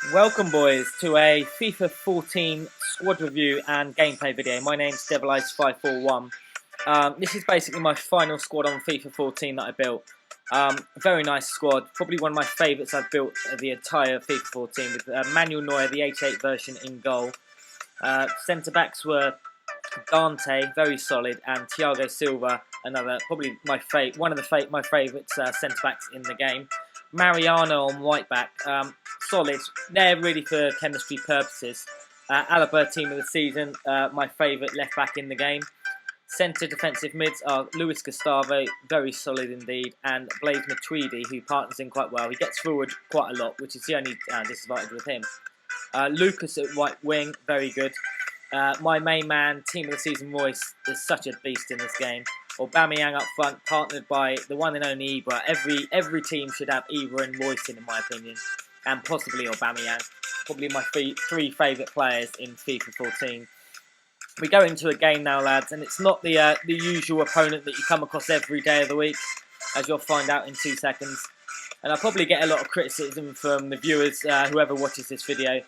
Welcome boys to a FIFA 14 squad review and gameplay video. My name's DevilEyes541. This is basically my final squad on FIFA 14 that I built. Very nice squad, probably one of my favourites I've built the entire FIFA 14 with Manuel Neuer, the 88 version in goal. Centre backs were Dante, very solid, and Thiago Silva, another probably my my favourites centre backs in the game. Mariano on right back, solid. They're really for chemistry purposes. Alaba, team of the season, my favourite left back in the game. Centre defensive mids are Luis Gustavo, very solid indeed, and Blaise Matuidi, who partners in quite well. He gets forward quite a lot, which is the only disadvantage with him. Lucas at right wing, very good. My main man, team of the season, Royce, is such a beast in this game. Aubameyang up front, partnered by the one and only Ibra. Every team should have Ibra and Royce in my opinion, and possibly Aubameyang. Probably my three favourite players in FIFA 14. We go into a game now, lads, and it's not the usual opponent that you come across every day of the week, as you'll find out in 2 seconds. And I'll probably get a lot of criticism from the viewers, whoever watches this video.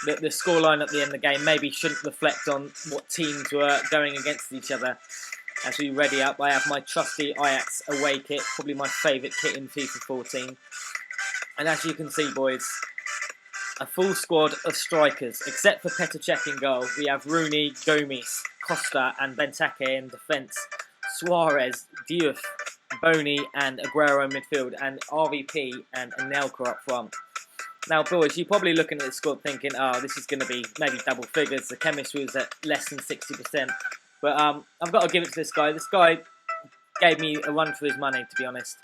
The scoreline at the end of the game maybe shouldn't reflect on what teams were going against each other. As we ready up, I have my trusty Ajax away kit, probably my favourite kit in FIFA 14. And as you can see, boys, a full squad of strikers, except for Petr Cech in goal. We have Rooney, Gomes, Costa and Benteke in defence, Suarez, Diouf, Boney and Aguero in midfield, and RVP and Anelka up front. Now, boys, you're probably looking at the squad thinking, oh, this is going to be maybe double figures. The chemistry was at less than 60%. But I've got to give it to this guy. This guy gave me a run for his money, to be honest.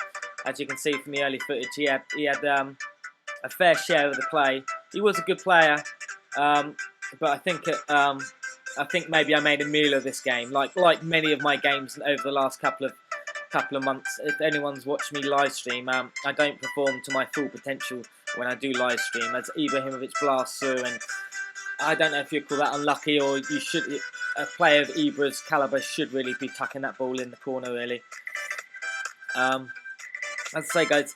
As you can see from the early footage, he had a fair share of the play. He was a good player, but I think maybe I made a meal of this game. Like many of my games over the last couple of months. If anyone's watched me live stream, I don't perform to my full potential when I do live stream, as Ibrahimovic blasts through, and I don't know if you call that unlucky, or you should. A player of Ibra's calibre should really be tucking that ball in the corner, really. As I say, guys,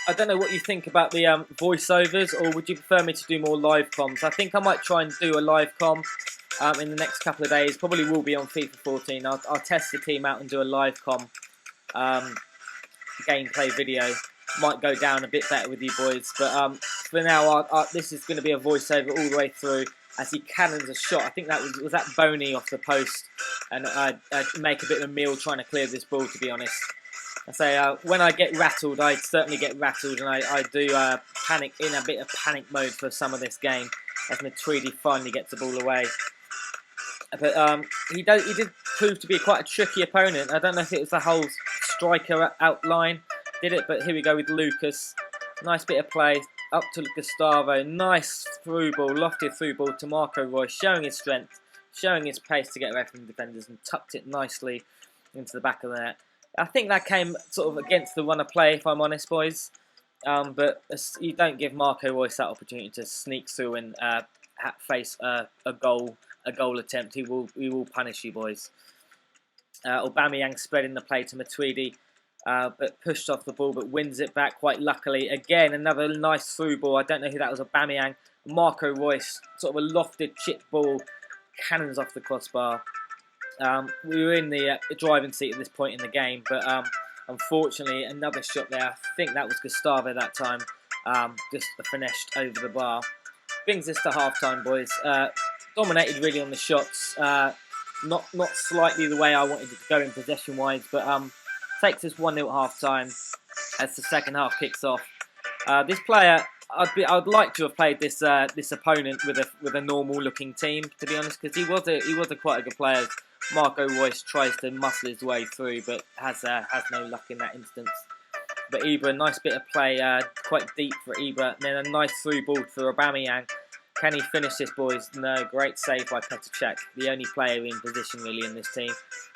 I don't know what you think about the voiceovers, or would you prefer me to do more live comms? I think I might try and do a live comm in the next couple of days. Probably will be on FIFA 14. I'll test the team out and do a live comm gameplay video. Might go down a bit better with you boys, but for now, this is going to be a voiceover all the way through as he cannons a shot. I think that was that Boney off the post, and I'd make a bit of a meal trying to clear this ball, to be honest. I say when I get rattled, I certainly get rattled, and I do panic in a bit of panic mode for some of this game as Matuidi finally gets the ball away. But he did prove to be quite a tricky opponent. I don't know if it was the whole striker outline did it, but here we go with Lucas. Nice bit of play up to Gustavo. Nice through ball, lofted through ball to Marco Reus, showing his strength, showing his pace to get away from the defenders, and tucked it nicely into the back of the net. I think that came sort of against the run of play, if I'm honest, boys. But you don't give Marco Reus that opportunity to sneak through and face a goal attempt. He will punish you, boys. Aubameyang spreading the play to Matuidi, but pushed off the ball, but wins it back quite luckily. Again, another nice through ball. I don't know who that was. Aubameyang, Marco Reus, sort of a lofted chip ball, cannons off the crossbar. We were in the driving seat at this point in the game, but unfortunately, another shot there. I think that was Gustavo that time, just finished over the bar. Brings us to half-time, boys. Dominated really on the shots. Not slightly the way I wanted it to go in possession-wise, but takes us 1-0 at half-time as the second half kicks off. This player, I'd like to have played this opponent with a normal-looking team, to be honest, because he was a quite a good player. Marco Reus tries to muscle his way through, but has no luck in that instance. But Ibra, nice bit of play, quite deep for Ibra. And then a nice through ball for Aubameyang. Can he finish this, boys? No, great save by Petr Cech, the only player in position really in this team.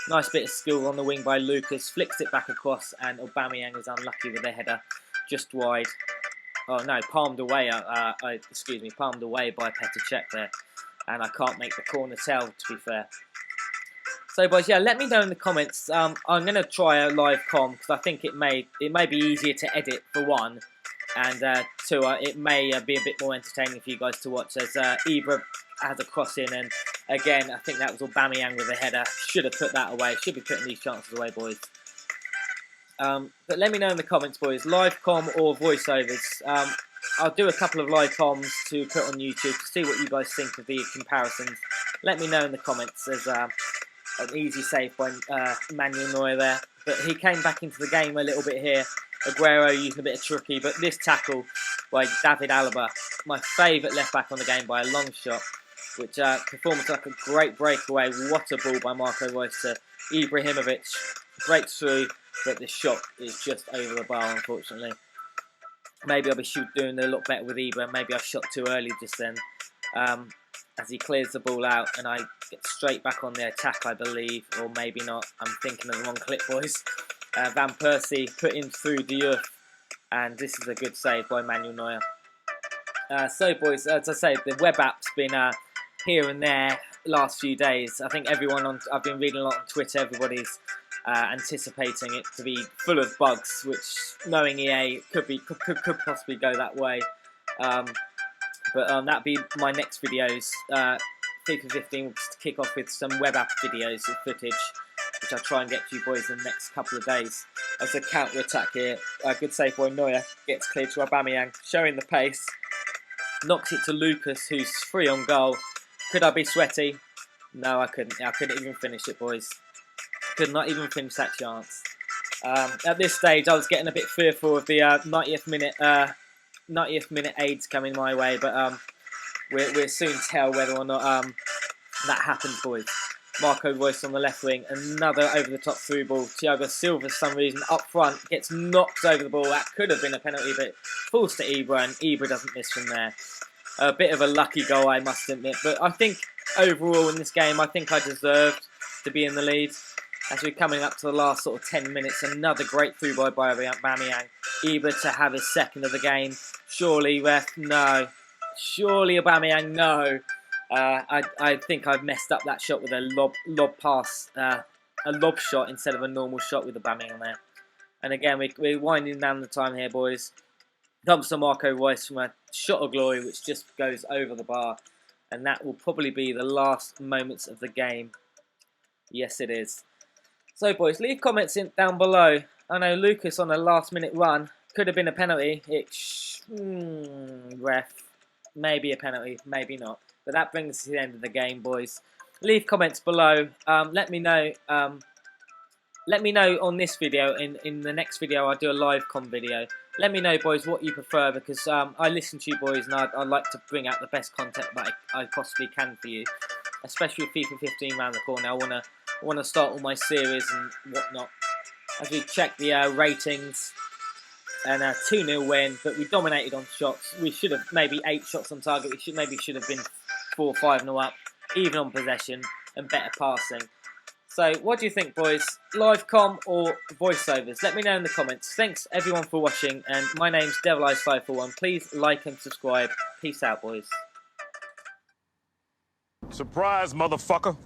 Nice bit of skill on the wing by Lucas, flicks it back across, and Aubameyang is unlucky with a header just wide. Oh no, palmed away. Palmed away by Petr Cech there, and I can't make the corner tell, to be fair. So, boys, yeah, let me know in the comments. I'm going to try a live comm because I think it may be easier to edit for one, and two, it may be a bit more entertaining for you guys to watch as Ibra has a cross in, and again, I think that was Aubameyang with a header. Should have put that away. Should be putting these chances away, boys. But let me know in the comments, boys, live com or voiceovers. I'll do a couple of live comms to put on YouTube to see what you guys think of the comparisons. Let me know in the comments. There's an easy save by Manuel Neuer there, but he came back into the game a little bit here. Aguero using a bit of tricky, but this tackle by David Alaba, my favourite left back on the game by a long shot, which performed like a great breakaway. What a ball by Marco Reus to Ibrahimovic. Breaks through, but the shot is just over the bar, unfortunately. Maybe I'll be doing a lot better with Ibra. Maybe I shot too early just then. As he clears the ball out, and I get straight back on the attack, I believe, or maybe not. I'm thinking of the wrong clip, boys. Van Persie put him through the earth, and this is a good save by Manuel Neuer. So, boys, as I say, the web app's been here and there last few days. I think I've been reading a lot on Twitter. Everybody's anticipating it to be full of bugs, which, knowing EA, could possibly go that way. But that'd be my next videos. FIFA 15 will kick off with some web app videos of footage, which I'll try and get to you boys in the next couple of days. As a counter attack here, good save by Neuer, gets cleared to Aubameyang, showing the pace, knocks it to Lucas, who's free on goal. Could I be sweaty? No, I couldn't. I couldn't even finish it, boys. Could not even finish that chance. At this stage, I was getting a bit fearful of the 90th minute aids coming my way, but we'll soon tell whether or not that happens, boys. Marco Reus on the left wing, another over-the-top through ball. Thiago Silva, for some reason, up front, gets knocked over the ball. That could have been a penalty, but falls to Ibra, and Ibra doesn't miss from there. A bit of a lucky goal, I must admit, but I think overall in this game, I think I deserved to be in the lead. As we're coming up to the last sort of 10 minutes, another great through by Aubameyang. Ibra to have his second of the game. Surely, ref, no. Surely, Aubameyang, no. I think I've messed up that shot with a lob pass, a lob shot instead of a normal shot with Aubameyang there. And again, we're winding down the time here, boys. Comes to Marco Reus from a shot of glory, which just goes over the bar. And that will probably be the last moments of the game. Yes, it is. So, boys, leave comments down below. I know Lucas on a last-minute run could have been a penalty. Ref, maybe a penalty, maybe not. But that brings us to the end of the game, boys. Leave comments below. Let me know. Let me know on this video. In the next video, I'll do a live com video. Let me know, boys, what you prefer, because I listen to you, boys, and I'd like to bring out the best content that I possibly can for you. Especially with FIFA 15 around the corner. I want to start all my series and whatnot. As we check the ratings, and a 2-0 win, but we dominated on shots. We should have maybe 8 shots on target. We should have been 4 or 5-0 up, even on possession and better passing. So, what do you think, boys? Live com or voiceovers? Let me know in the comments. Thanks everyone for watching, and my name's DevilEyes541. Please like and subscribe. Peace out, boys. Surprise, motherfucker.